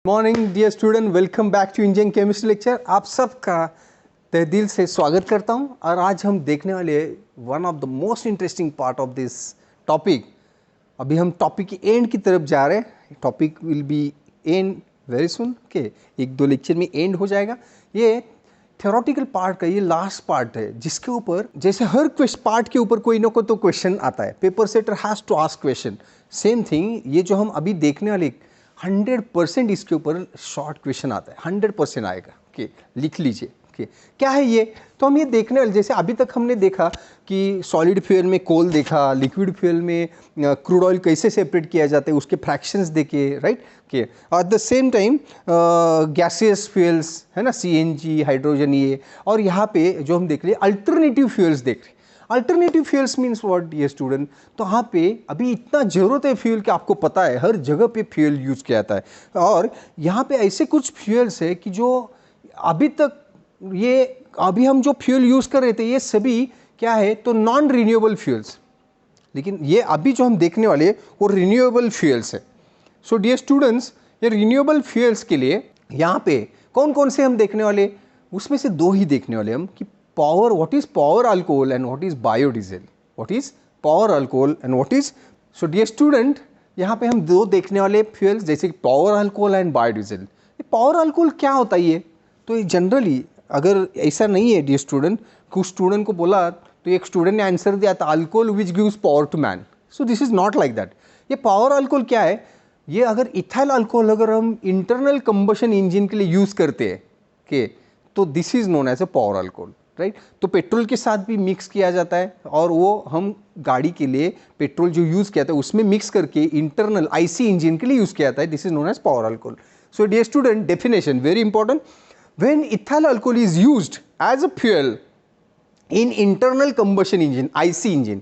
Morning dear student, welcome back to Indian chemistry lecture. आप सबका तहे दिल से स्वागत करता हूं। और आज हम देखने वाले one of the most interesting part of this topic. अभी हम टॉपिक की एंड की तरफ जा रहे हैं। Topic will be and very soon के, एक दो लेक्चर में एंड हो जाएगा। ये थ्योरेटिकल पार्ट का ये लास्ट पार्ट है, जिसके ऊपर जैसे हर पार्ट के ऊपर कोई ना कोई तो क्वेश्चन आता है। Paper setter has to ask question. Same thing ये जो हम अभी देखने वाले 100% इसके ऊपर शॉर्ट क्वेश्चन आता है, 100% आएगा। ओके, लिख लीजिए। ओके, क्या है ये, तो हम ये देखने वाले, जैसे अभी तक हमने देखा कि सॉलिड फ्यूल में कोल देखा, लिक्विड फ्यूल में क्रूड ऑयल कैसे सेपरेट किया जाता है, उसके फ्रैक्शंस देखे, right. Okay, at the same time gaseous fuels है ना, CNG, हाइड्रोजन, ये। और यहाँ पे जो हम देख रहे हैं अल्टरनेटिव फ्यूल्स देख रहे हैं। अल्टरनेटिव फ्यूल्स मीन्स व्हाट ये स्टूडेंट, तो यहाँ पे अभी इतना ज़रूरत है फ्यूल कि आपको पता है हर जगह पे फ्यूल यूज़ किया जाता है। और यहाँ पे ऐसे कुछ फ्यूल्स है कि जो अभी तक ये अभी हम जो फ्यूल यूज़ कर रहे थे ये सभी क्या है, तो नॉन रिन्यूएबल फ्यूल्स। लेकिन ये अभी जो हम देखने वाले वो रिन्यूएबल फ्यूल्स है। सो डियर स्टूडेंट्स, ये रिन्यूएबल फ्यूल्स के लिए यहाँ पे कौन कौन से हम देखने वाले, उसमें से दो ही देखने वाले हम कि power, what is power alcohol and what is biodiesel, what is power alcohol and what is, so dear student, यहाँ पे हम दो देखने वाले फ्यूल्स जैसे power alcohol and biodiesel. Power alcohol क्या होता है ये, तो जनरली अगर ऐसा नहीं है डियर स्टूडेंट, कुछ स्टूडेंट को बोला तो एक स्टूडेंट ने आंसर दिया था alcohol which gives power to man. So this is not like that. ये पावर अल्कोहल क्या है, ये अगर इथाइल अल्कोहल अगर हम इंटरनल कंबशन इंजन के लिए यूज़ करते हैं के, तो this is known as a power alcohol, right. तो पेट्रोल के साथ भी मिक्स किया जाता है और वो हम गाड़ी के लिए पेट्रोल जो यूज़ किया जाता है उसमें मिक्स करके इंटरनल IC इंजन के लिए यूज़ किया जाता है। This is known as power alcohol. So dear student, definition very important. When ethyl alcohol is used as a fuel in internal combustion engine IC engine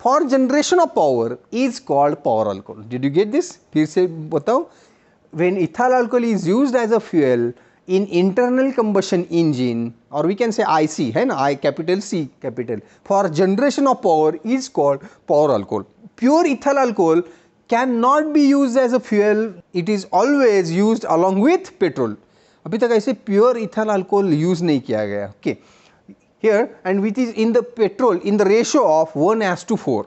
for generation of power is called power alcohol. Did you get this? फिर से बताओ। When ethyl alcohol is used as a fuel in internal combustion engine, or we can say IC, है ना, I capital C capital, for generation of power is called power alcohol. Pure ethyl alcohol cannot be used as a fuel. It is always used along with petrol. अभी तक ऐसे pure ethyl alcohol use नहीं किया गया। Okay, here and which is in the petrol in the ratio of 1:4.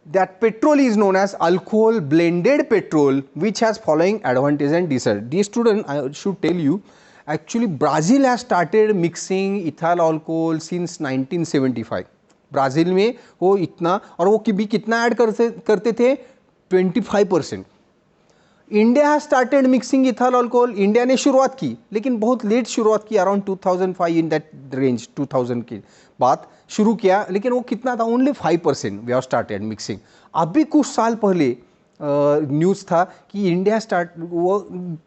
That petrol is known as alcohol blended petrol, which has following advantage and disadvantage. Dear student, I should tell you, actually Brazil has started mixing ethyl alcohol since 1975. Brazil में वो इतना, और वो भी कितना add करते थे, 25%। India has started mixing ethyl alcohol. India ने शुरुआत की लेकिन बहुत लेट शुरुआत की, अराउंड 2005, इन दैट रेंज, 2000 की बात शुरू किया, लेकिन वो कितना था, only 5% we have started mixing. अभी कुछ साल पहले न्यूज़ था कि इंडिया स्टार्ट वो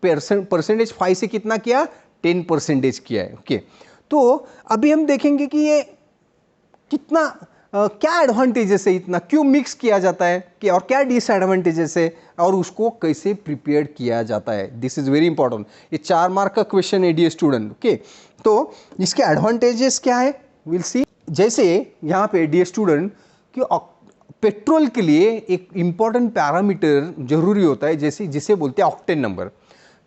परसेंटेज 5 से कितना किया, 10% किया है। ओके, तो अभी हम देखेंगे कि ये कितना क्या एडवांटेजेस है, इतना क्यों मिक्स किया जाता है कि, और क्या डिसएडवांटेजेस है, और उसको कैसे प्रिपेयर किया जाता है। This is very important. ये 4 मार्क का क्वेश्चन है डियर स्टूडेंट। ओके, तो इसके एडवांटेजेस क्या है, विल सी। जैसे यहाँ पे डियर स्टूडेंट कि पेट्रोल के लिए एक इंपॉर्टेंट पैरामीटर जरूरी होता है, जैसे जिसे बोलते हैं ऑक्टेन नंबर।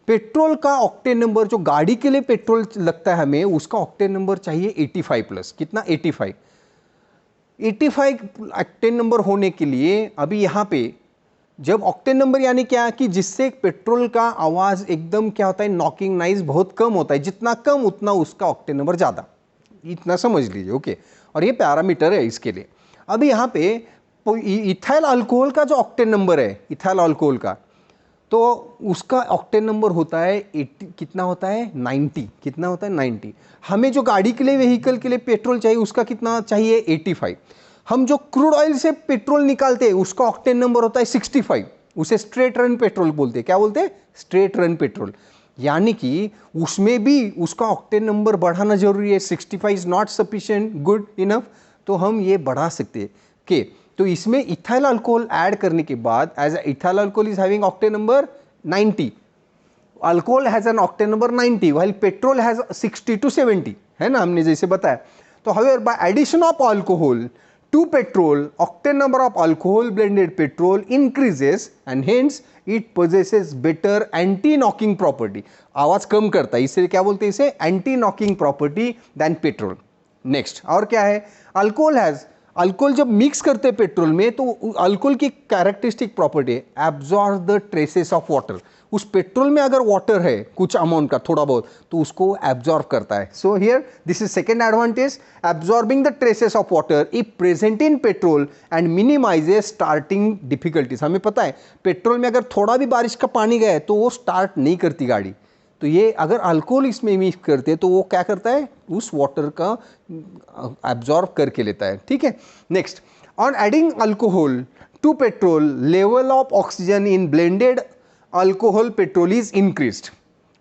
पेट्रोल का ऑक्टेन नंबर, जो गाड़ी के लिए पेट्रोल लगता है हमें, उसका ऑक्टेन नंबर चाहिए 85+। कितना, 85 ऑक्टेन नंबर होने के लिए अभी यहाँ पे जब ऑक्टेन नंबर यानी क्या कि जिससे पेट्रोल का आवाज़ एकदम क्या होता है, नॉकिंग नाइज बहुत कम होता है, जितना कम उतना उसका ऑक्टेन नंबर ज़्यादा, इतना समझ लीजिए। ओके, और ये पैरामीटर है इसके लिए। अभी यहाँ पे इथाइल अल्कोहल का जो ऑक्टेन नंबर है, इथाइल अल्कोहल का, तो उसका ऑक्टेन नंबर होता है 80, कितना होता है, 90। कितना होता है, 90। हमें जो गाड़ी के लिए, व्हीकल के लिए पेट्रोल चाहिए उसका कितना चाहिए, 85। हम जो क्रूड ऑयल से पेट्रोल निकालते हैं उसका ऑक्टेन नंबर होता है 65। उसे स्ट्रेट रन पेट्रोल बोलते हैं। क्या बोलते हैं, स्ट्रेट रन पेट्रोल। यानी कि उसमें भी उसका ऑक्टेन नंबर बढ़ाना जरूरी है। 65 is not sufficient good enough, तो हम ये बढ़ा सकते हैं। ओके, तो इसमें इथाइल अल्कोहल ऐड करने के बाद, as ethyl alcohol is having octane number 90, alcohol has an octane number 90 while petrol has 60 to 70, है ना, हमने जैसे बताया। तो however by addition of alcohol to petrol, octane number of alcohol blended petrol increases and hence it possesses better anti-knocking property. आवाज कम करता है, इसलिए क्या बोलते हैं इसे, anti-knocking property than petrol. Next और क्या है, अल्कोहल जब मिक्स करते हैं पेट्रोल में तो अल्कोहल की कैरेक्टरिस्टिक प्रॉपर्टी है absorb the traces of water. उस पेट्रोल में अगर वाटर है कुछ अमाउंट का थोड़ा बहुत तो उसको एब्जॉर्ब करता है. So here this is second advantage, absorbing the traces of water if present in petrol and minimises starting difficulties. हमें पता है पेट्रोल में अगर थोड़ा भी बारिश का पानी गया है तो वो स्टार्ट नहीं करती गाड़ी, तो ये अगर अल्कोहल इसमें मिक्स करते हैं तो वो क्या करता है, उस वाटर का एब्जॉर्ब करके लेता है. ठीक है. Next, on adding alcohol to petrol level of oxygen in blended alcohol petrol is increased.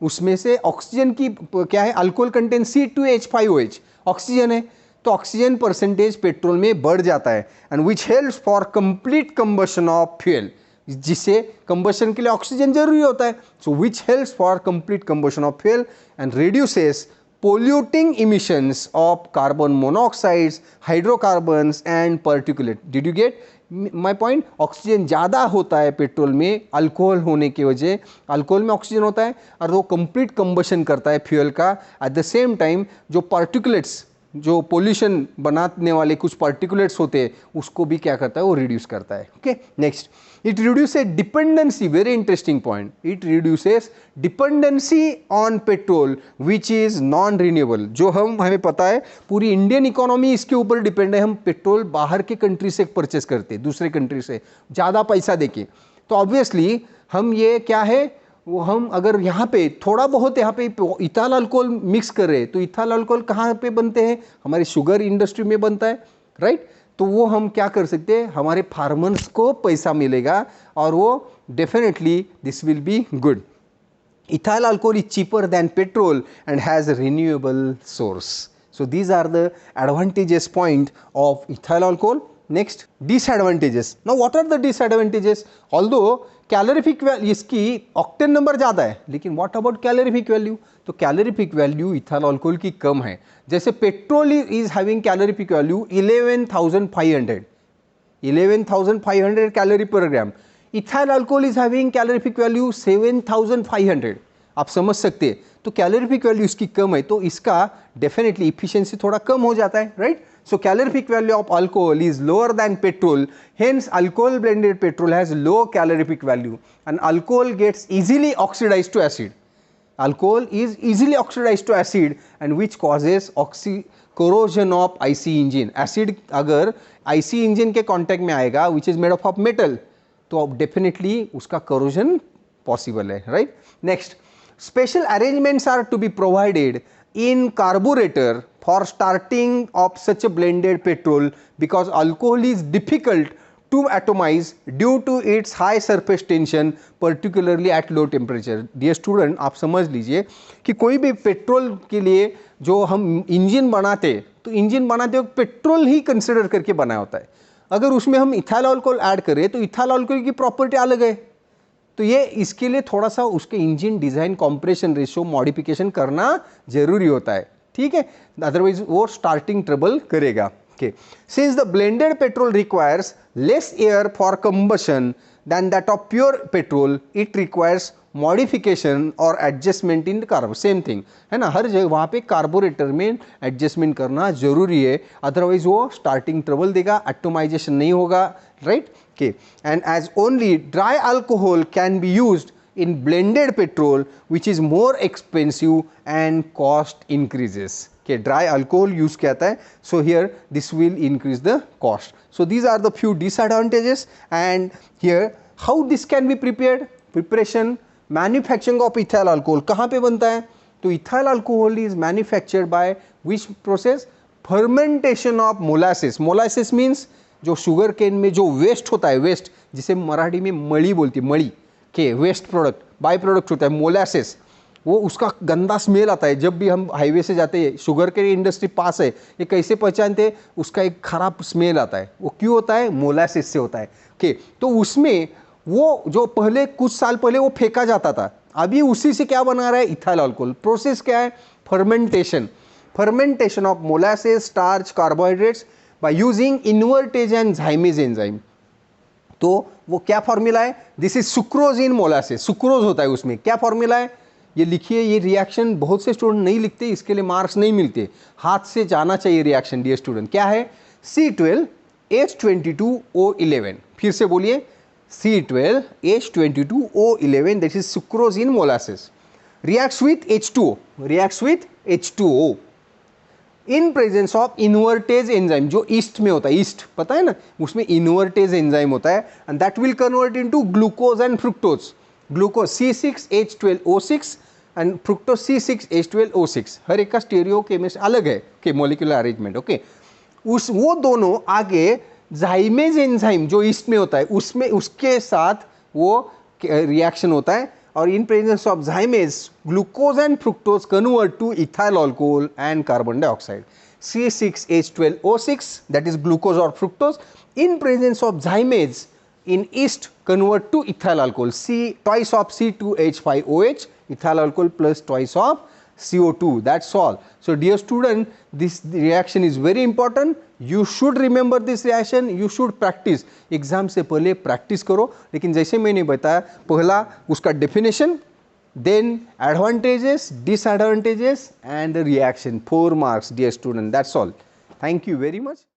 उसमें से ऑक्सीजन की क्या है, अल्कोहल कंटेन C2H5OH, ऑक्सीजन है तो ऑक्सीजन परसेंटेज पेट्रोल में बढ़ जाता है and which helps for complete combustion of fuel, जिससे कंबशन के लिए ऑक्सीजन जरूरी होता है. So which helps for complete combustion of fuel and reduces polluting emissions of carbon monoxides, hydrocarbons and particulate. Did you get my point. Oxygen ज़्यादा होता है petrol में अल्कोहल होने की वजह, अल्कोहल में ऑक्सीजन होता है और वो कंप्लीट कंबशन करता है फ्यूल का. एट द सेम टाइम जो पार्टिकुलेट्स, जो पोल्यूशन बनाने वाले कुछ पार्टिकुलेट्स होते हैं उसको भी क्या करता है, वो रिड्यूस करता है. Okay. Next, it reduces dependency, very interesting point, it reduces dependency on petrol which is non renewable. जो हमें पता है पूरी इंडियन इकोनॉमी इसके ऊपर डिपेंड है. हम पेट्रोल बाहर के कंट्री से परचेस करते हैं, दूसरे कंट्री से ज़्यादा पैसा देके, तो ऑब्वियसली हम ये क्या है, वो हम अगर यहाँ पे थोड़ा बहुत यहाँ पे इथाइल अल्कोहल मिक्स कर रहे हैं तो इथाइल अल्कोहल कहाँ पे बनते हैं, हमारी शुगर इंडस्ट्री में बनता है, राइट. तो वो हम क्या कर सकते हैं, हमारे फार्मर्स को पैसा मिलेगा और वो definitely this will be good. Ethyl alcohol is cheaper than petrol and has renewable source. So these are the advantages point of ethyl alcohol. Next, disadvantages. Now what are the disadvantages. Although calorific value इसकी octane number ज़्यादा है, लेकिन what about calorific value, तो calorific value ethyl alcohol की कम है. जैसे petrol is having calorific value 11,500 calorie per gram. Ethyl alcohol is having calorific value 7,500. आप समझ सकते हैं, तो कैलोरीफिक वैल्यू इसकी कम है तो इसका डेफिनेटली इफिशिएंसी थोड़ा कम हो जाता है, right. So calorific value of alcohol is lower than petrol, hence alcohol blended petrol has low calorific value and alcohol gets easily oxidized to acid. Alcohol is easily oxidized to acid and which causes corrosion of IC engine. Acid अगर IC engine के contact में आएगा which is made up of metal तो definitely उसका corrosion possible है, right. Next, special arrangements are to be provided in carburetor for starting of such a blended petrol because alcohol is difficult to atomize due to its high surface tension particularly at low temperature. Dear student, आप समझ लीजिए कि कोई भी petrol के लिए जो हम इंजन बनाते तो इंजन बनाते वक्त पेट्रोल ही कंसिडर करके बनाया होता है. अगर उसमें हम इथाइल अल्कोहल ऐड करें तो इथाइल अल्कोहल की प्रॉपर्टी अलग है, तो ये इसके लिए थोड़ा सा उसके engine design compression ratio modification करना जरूरी होता है. ठीक है, अदरवाइज वो स्टार्टिंग ट्रबल करेगा. Okay. Since the blended petrol requires less air for combustion than that of pure petrol, it requires modification और adjustment in carbo. Same thing है ना, हर जगह वहाँ पे कार्बोरेटर में एडजस्टमेंट करना जरूरी है, अदरवाइज वो स्टार्टिंग ट्रबल देगा, एटोमाइजेशन नहीं होगा, right. Okay, and as only dry alcohol can be used in blended petrol which is more expensive and cost increases. Okay, dry alcohol use किया जाता है, so here this will increase the cost. So these are the few disadvantages and here how this can be prepared. Preparation, manufacturing of ethyl alcohol कहाँ पे बनता है, तो ethyl alcohol is manufactured by which process, fermentation of molasses. Molasses means जो sugar cane में जो waste होता है, वेस्ट जिसे मराठी में मड़ी बोलती है, मड़ी के वेस्ट प्रोडक्ट, बाय प्रोडक्ट होता है मोलासेस, वो उसका गंदा स्मेल आता है. जब भी हम हाईवे से जाते हैं, शुगर केन इंडस्ट्री पास है, ये कैसे पहचानते हैं, उसका एक खराब स्मेल आता है. वो क्यों होता है, मोलासेस से होता है. के तो उसमें वो जो पहले कुछ साल पहले वो फेंका जाता था, अभी उसी से क्या बना रहा है, इथाइल अल्कोहल. प्रोसेस क्या है, fermentation. Fermentation of molasses, starch, carbohydrates by using invertase and zymase enzyme. तो वो क्या फॉर्मूला है, this is sucrose in molasses, sucrose होता है उसमें, क्या फॉर्मूला है ये लिखिए। ये रिएक्शन बहुत से स्टूडेंट नहीं लिखते, इसके लिए मार्क्स नहीं मिलते, हाथ से जाना चाहिए रिएक्शन डियर स्टूडेंट। क्या है, C12H22O11, फिर से बोलिए C12H22O11, that is sucrose in molasses, reacts with H2O in presence of invertase enzyme, जो ईस्ट में होता है, ईस्ट पता है ना, उसमें इन्वर्टेज एंजाइम होता है, and that will convert into glucose and fructose, glucose C6H12O6 and fructose C6H12O6, हर एक का स्टीरियो केमिस्ट अलग है के मॉलिक्यूलर अरेंजमेंट, ओके। उस वो दोनों आगे जाइमेज एंजाइम जो ईस्ट में होता है उसमें उसके साथ वो रिएक्शन होता है, और in presence of zymase glucose and fructose convert to ethyl alcohol and carbon dioxide, C6H12O6 that is glucose or fructose in presence of zymase in yeast convert to ethyl alcohol, twice of C2H5OH, ethyl alcohol plus twice of CO2, that's all. So dear student, this reaction is very important, you should remember this reaction, you should practice, exam से पहले practice करो। लेकिन जैसे मैंने बताया, पहला उसका definition, then advantages, disadvantages and reaction, 4 marks dear student, that's all. Thank you very much.